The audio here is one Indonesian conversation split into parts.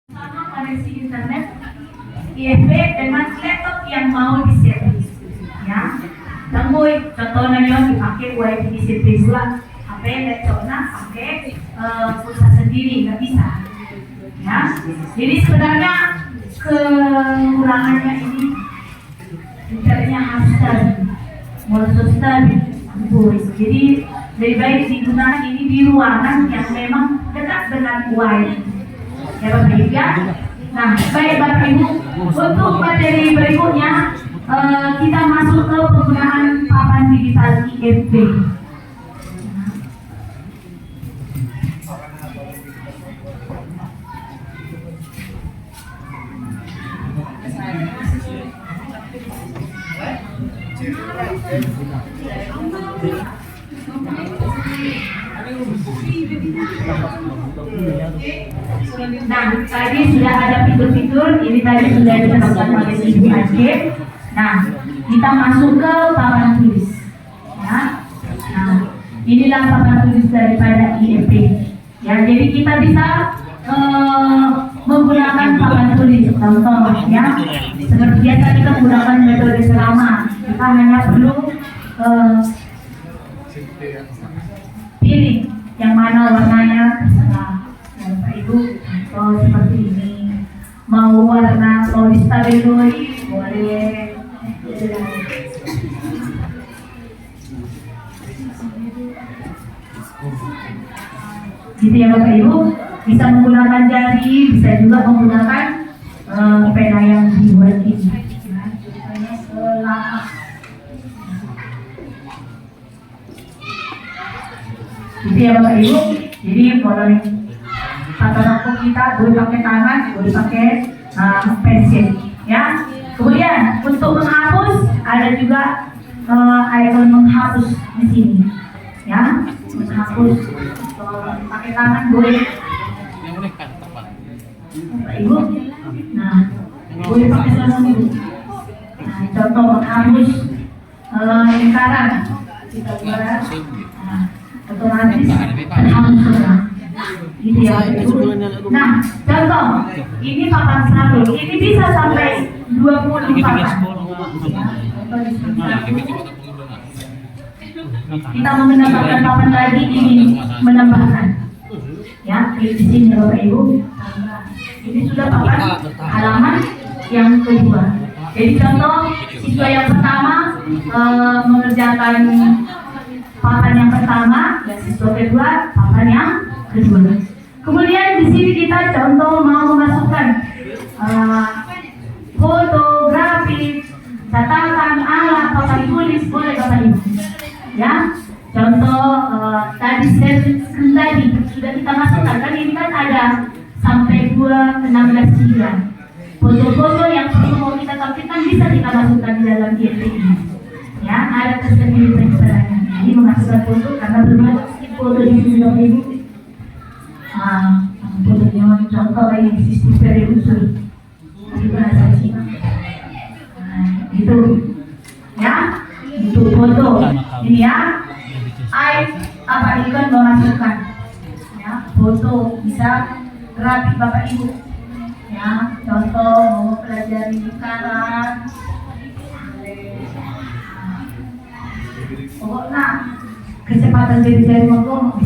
Sama koneksi internet IFB dengan laptop yang mau diservis, ya. Tangguy, contohnya yang dipakai wifi di servis lah, HP laptopnya pakai pulsa sendiri nggak bisa, ya. Jadi sebenarnya kekurangannya ini internetnya harus stabil, harus stabil. Jadi lebih baik digunakan ini di ruangan yang memang dekat dengan wifi. Ya Bapak Ibu ya. Nah, baik Bapak Ibu, untuk materi berikutnya kita masuk ke penggunaan papan digital IFB. Nah, tadi sudah ada fitur-fitur, ini tadi sudah ditentukan oleh Ibu Ajib. Nah, kita masuk ke papan tulis. Ya. Nah, inilah papan tulis daripada IFB. Ya, jadi kita bisa menggunakan papan tulis. Contoh, ya, seperti biasa kita menggunakan metode selama. Kita hanya perlu pilih yang mana warnanya terserah. Bapak Ibu, seperti ini. Mau warna polistabeloi boleh. Gitu ya Bapak Ibu, bisa menggunakan jari, bisa juga menggunakan pena yang dibuat ini. Gitu ya Bapak Ibu, jadi boleh tata rokok kita boleh pakai tangan, boleh pakai pensil, ya. Kemudian untuk menghapus ada juga icon menghapus di sini, ya. Menghapus pakai tangan boleh, Bapak Ibu. Nah, boleh pakai tangan dulu. Nah, contoh menghapus lingkaran kita buat, otomatis terhapus semua. Gitu ya. Nah, contoh ini papan 100, ini bisa sampai 20 papan. Kita menggunakan papan tadi ini menambahkan, ya, di sini Bapak Ibu. Ini sudah papan halaman yang kedua. Jadi contoh siswa yang pertama mengerjakan papan yang pertama, dan siswa kedua papan yang kedua. Kemudian di sini kita contoh mau memasukkan fotografi, catatan, alat, papan tulis, boleh Bapak Ibu. Ya, contoh tadi screen tadi sudah kita masukkan, kan ini kan ada sampai 16 GB. Foto-foto yang perlu mau kita tampilkan bisa kita masukkan di dalam IFB ini. Ya, ada tersendiri penyesalannya. Ini memasukkan foto karena berbagai foto di sini Bapak Ibu. Fotonya contoh ini sistem periusul di bahasa Cina. Itu, ya, itu foto. Ini ya, ikon memasukkan. Ya, foto bisa rapi Bapak Ibu. Ya, contoh mau pelajari lingkaran. Pokoknya kecepatan jari-jari monggo.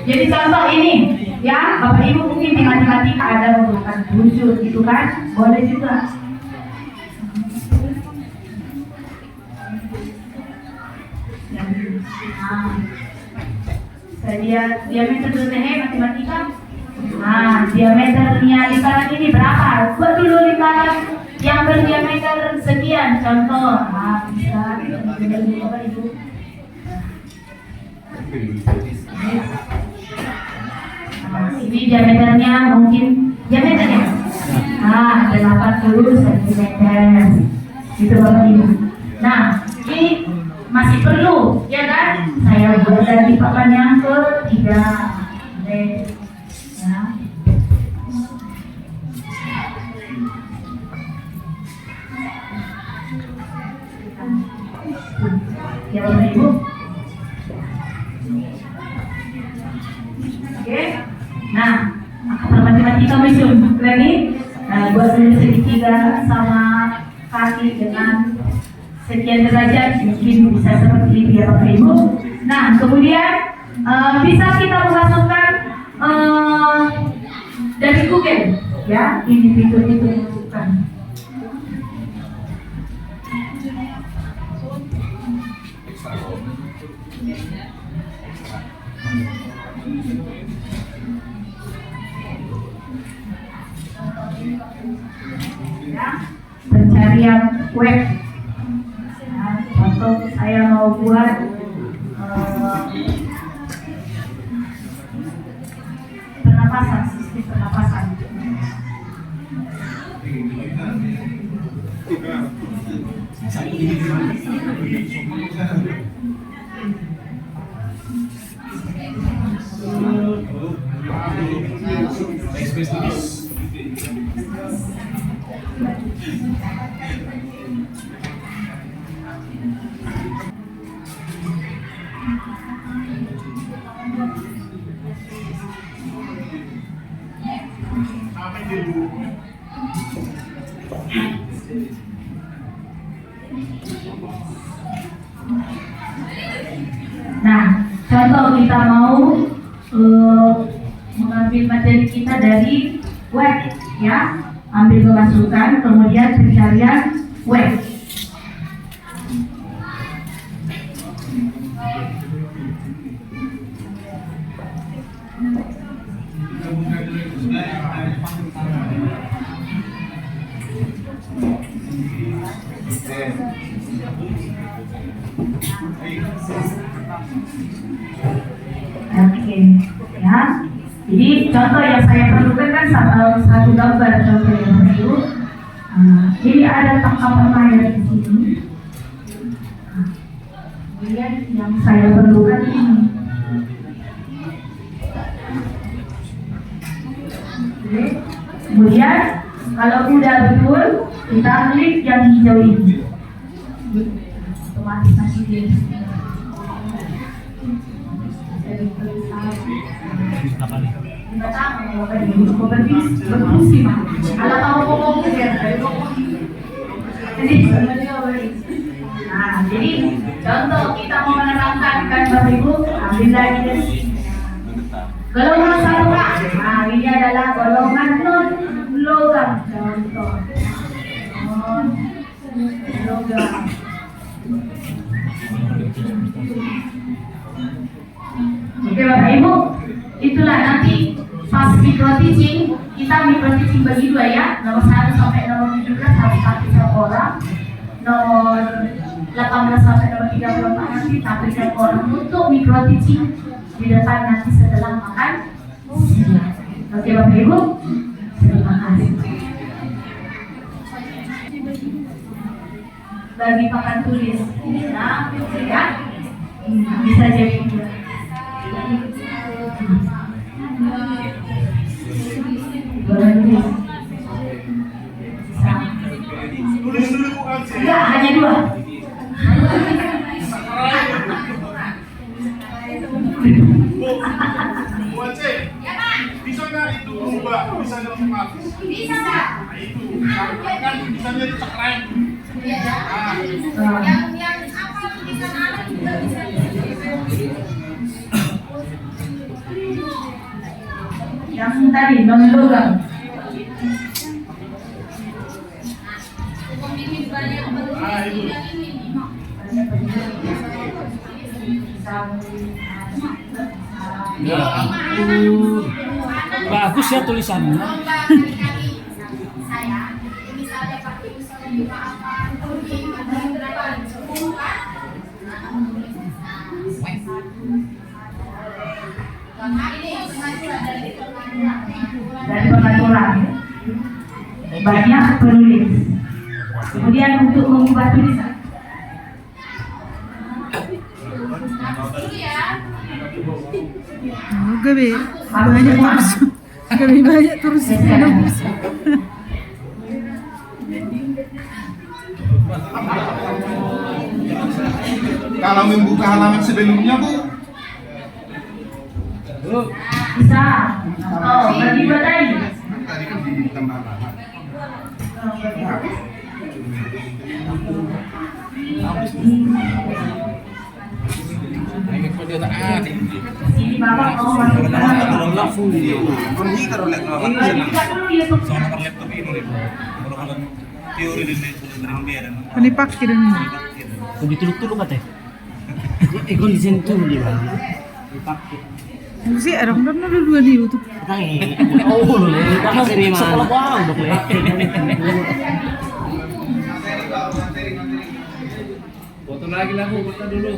Jadi contoh ini, ya Bapak Ibu mungkin di matematika ada menggunakan busur, gitu kan? Boleh juga. Diameter matematika. Diameternya lingkaran ini berapa? Buat dulu lingkaran yang berdiameter sekian, contoh. Bisa Bapak Ibu. Ini diameternya mungkin diameternya 80 cm. Gitu Bapak Ibu. Nah, ini masih perlu, ya kan? Saya buat dari papan yang ketiga. Ya. Ya Bapak Ibu. matematika mesum lagi. Buat segitiga sama kaki dengan sekian derajat mungkin bisa seperti itu ya Bapak Ibu. Nah kemudian bisa kita memasukkan dari Google ya ini fitur itu masukkan. Ya, pencarian web. Nah, contoh saya mau buat pernapasan, sistem pernapasan. Nah, contoh kita mau mengambil materi kita dari web, ya, ambil pemasukan, kemudian pencarian web. Oke, ya. Jadi contoh yang saya perlukan kan satu gambar contoh yang itu. Jadi ada tangkapan layar di sini. Kemudian yang saya perlukan ini. Oke. Kemudian kalau udah betul kita klik yang hijau ini. Otomatis nanti dia jadi contoh kita mau menerangkan kan Bapak Ibu, ambil lagi dari sini. Golongan satu K, nah ini adalah golongan non logam. Contoh non logam. Oke Bapak Ibu, itulah nanti pas micro teaching kita micro teaching bagi dua ya, nomor 1 sampai nomor 17 harus tampil satu orang, nomor 18 sampai nomor 34 nanti tampil satu orang untuk micro teaching di depan nanti setelah makan siang. Oke Bapak Ibu, terima kasih. Bagi papan tulis, nah ya bisa jadi tulis dulu bukan sih? Enggak, hanya 2. Buat sih? Bisa nggak itu ubah? Bisa dalam grafis? Bisa nggak? Nah itu, kan bisa jadi cekren. Yang apa tulisan anak juga bisa. Yang tadi non logam. Bikin banyak bentuk yang ini. Ya ampun, bagus ya tulisannya. Saya misalnya pakai usaha apa Dari pengaturan banyak penulis. Kemudian untuk mengubah tulisan. Gabi banyak terus. Gabi banyak terus. Kalau membuka halaman sebelumnya Bu, Bisa. Oh, bagi dua tadi. tadi kan ditambah alamat. Ini Bapak mau masuk ke dalam. Ini taruh laptop. Buka dulu YouTube. Laptop ini. Kalau teori dari dia dan Panipak kira ni. Kung ditulog-tulog ka te. Kondisi itu di mana? Dipakai. Mesti orang kan ada dua di YouTube. Tangi. Oh, le. Baka sini man. Sa kalabang, dok le. foto lagi lah, foto dulu.